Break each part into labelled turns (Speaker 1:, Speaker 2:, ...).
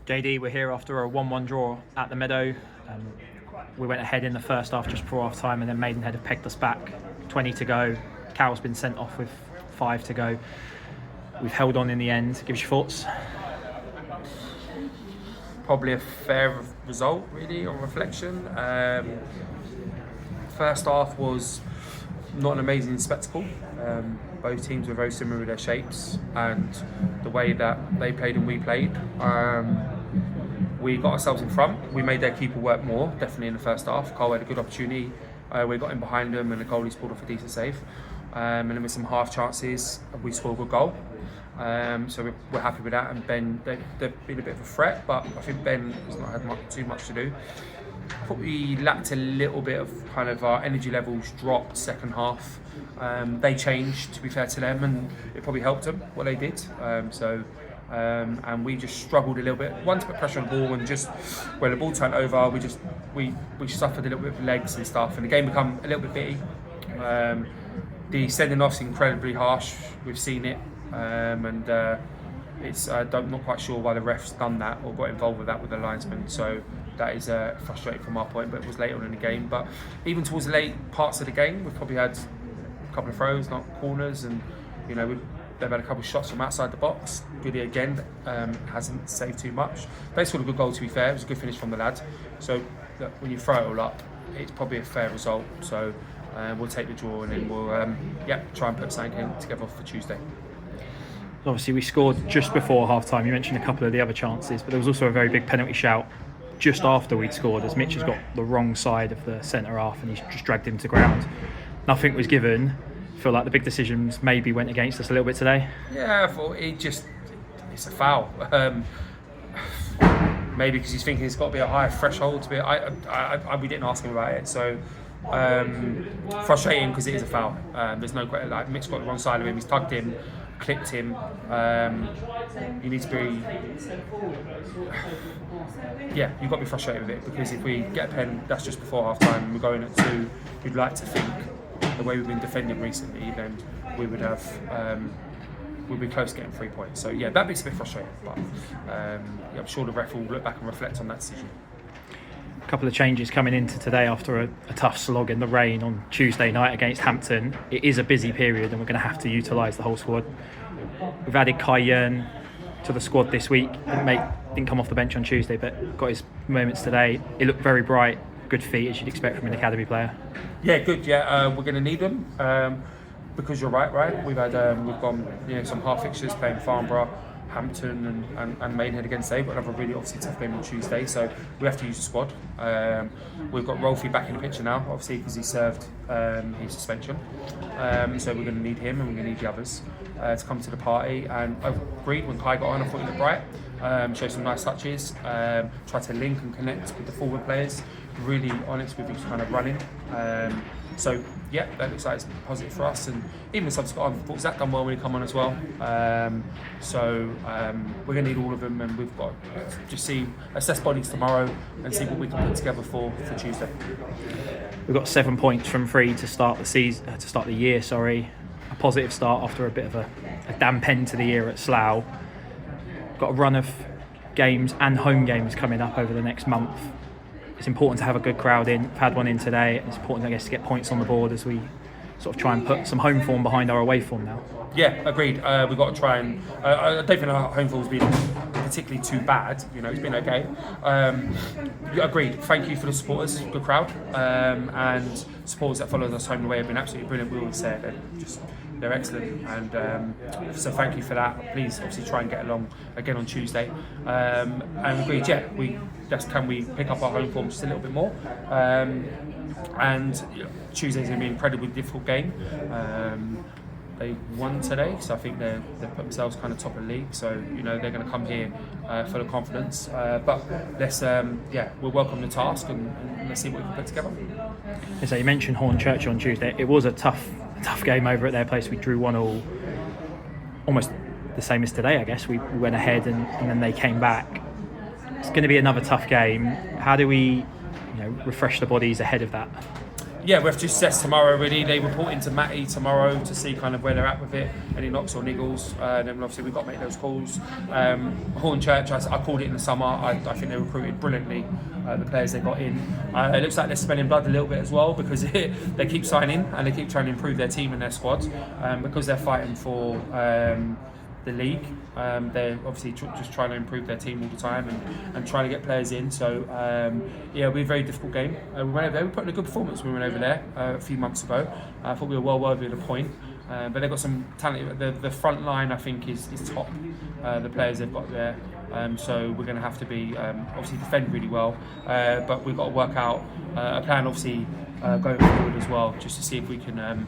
Speaker 1: JD, we're here after a 1-1 draw at the Meadow. We went ahead in the first half just before half time, and then Maidenhead have pegged us back. 20 to go. Cal's been sent off with 5 to go. We've held on in the end. Give us your thoughts.
Speaker 2: Probably a fair result, really, on reflection. First half was not an amazing spectacle. Both teams were very similar with their shapes and the way that they played and we played. We got ourselves in front. We made their keeper work more, definitely in the first half. Carl had a good opportunity. We got in behind them and the goalie scored off a decent save. And then with some half chances, we scored a good goal. So we're happy with that. And Ben, they've been a bit of a threat, but I think Ben has not had too much to do. I thought we lacked a little bit of kind of our energy levels dropped second half. They changed, to be fair to them, and it probably helped them what they did. And we just struggled a little bit. One, to put pressure on the ball, and just when the ball turned over, we suffered a little bit of legs and stuff, and the game became a little bit bitty. The sending off's incredibly harsh. We've seen it, and it's I'm not quite sure why the refs done that or got involved with that with the linesman. So that is frustrating from our point, but it was later on in the game. But even towards the late parts of the game, we've probably had a couple of throws, not corners, and they've had a couple of shots from outside the box. Goody again hasn't saved too much. They scored a good goal, to be fair. It was a good finish from the lad. So when you throw it all up, it's probably a fair result. So we'll take the draw, and then we'll try and put something together for Tuesday.
Speaker 1: Obviously, we scored just before half time. You mentioned a couple of the other chances, but there was also a very big penalty shout just after we'd scored, as Mitch has got the wrong side of the centre half and he's just dragged him to ground. Nothing was given. I feel like the big decisions maybe went against us a little bit today.
Speaker 2: Yeah, I thought it's a foul. Maybe because he's thinking it's got to be a higher threshold to be. We didn't ask him about it, so frustrating because it is a foul. There's no question. Like, Mitch got the wrong side of him. He's tugged him, clipped him. You need to be. Yeah, you've got to be frustrated with it, because if we get a pen, that's just before half time, and we're going at 2. You'd like to think the way we've been defending recently, then we would have. We'll be close to getting 3 points. So yeah, that makes a bit frustrating, but I'm sure the ref will look back and reflect on that decision.
Speaker 1: A couple of changes coming into today after a tough slog in the rain on Tuesday night against Hampton. It is a busy period and we're going to have to utilise the whole squad. We've added Kai Yearn to the squad this week. Didn't come off the bench on Tuesday, but got his moments today. It looked very bright, good feet, as you'd expect from an academy player.
Speaker 2: Yeah, good. Yeah, we're going to need them. Because you're right. We've gone some half fixtures playing Farnborough, Hampton and Maidenhead against today, but another really obviously tough game on Tuesday, so we have to use the squad. We've got Rolfie back in the picture now, obviously, because he served his suspension. So we're going to need him, and we're going to need the others to come to the party. And I agreed when Kai got on, I thought he looked bright. Showed some nice touches, tried to link and connect with the forward players, really honest with each kind of running. So yeah, that looks like it's positive for us, and even the subsequent, I thought Zach done well when he come on as well. We're going to need all of them, and we've got to just assess bodies tomorrow and see what we can put together for Tuesday.
Speaker 1: We've got 7 points from 3 to start the season, to start the year. A positive start after a bit of a damp end to the year at Slough. Got a run of games and home games coming up over the next month. It's important to have a good crowd in. We've had one in today. It's important, I guess, to get points on the board as we sort of try and put some home form behind our away form now.
Speaker 2: Yeah, agreed. We've got to try and. I don't think our home form's been particularly too bad. It's been okay. Agreed. Thank you for the supporters, good crowd, and supporters that followed us home and away have been absolutely brilliant. We always say it. They're excellent, and so thank you for that. Please, obviously, try and get along again on Tuesday. And agreed, yeah, can we pick up our home form just a little bit more? And Tuesday's going to be an incredibly difficult game. They won today, so I think they've put themselves kind of top of the league. So they're going to come here full of confidence. But let's we'll welcome the task and let's see what we can put together.
Speaker 1: So you mentioned Hornchurch on Tuesday. It was a tough game over at their place. We drew 1-1, almost the same as today, I guess. We went ahead and then they came back. It's going to be another tough game. How do we refresh the bodies ahead of that?
Speaker 2: Yeah, we have to assess tomorrow really. They report into Matty tomorrow to see kind of where they're at with it, any knocks or niggles. Then obviously we've got to make those calls. Hornchurch, I called it in the summer. I think they recruited brilliantly the players they got in. It looks like they're smelling blood a little bit as well because they keep signing and they keep trying to improve their team and their squad because they're fighting for the league. They're obviously just trying to improve their team all the time and trying to get players in. So yeah, it'll be a very difficult game. We went over there. We put in a good performance when we went over there a few months ago. I thought we were well worthy of the point. But they've got some talent. The front line, I think, is top. The players they've got there. So we're going to have to be obviously defend really well. But we've got to work out a plan, obviously, going forward as well, just to see if we can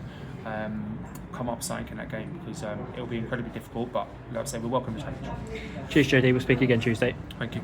Speaker 2: come up something in that game because it'll be incredibly difficult. But like I say, we welcome the challenge.
Speaker 1: Cheers, JD. We'll speak again Tuesday.
Speaker 2: Thank you.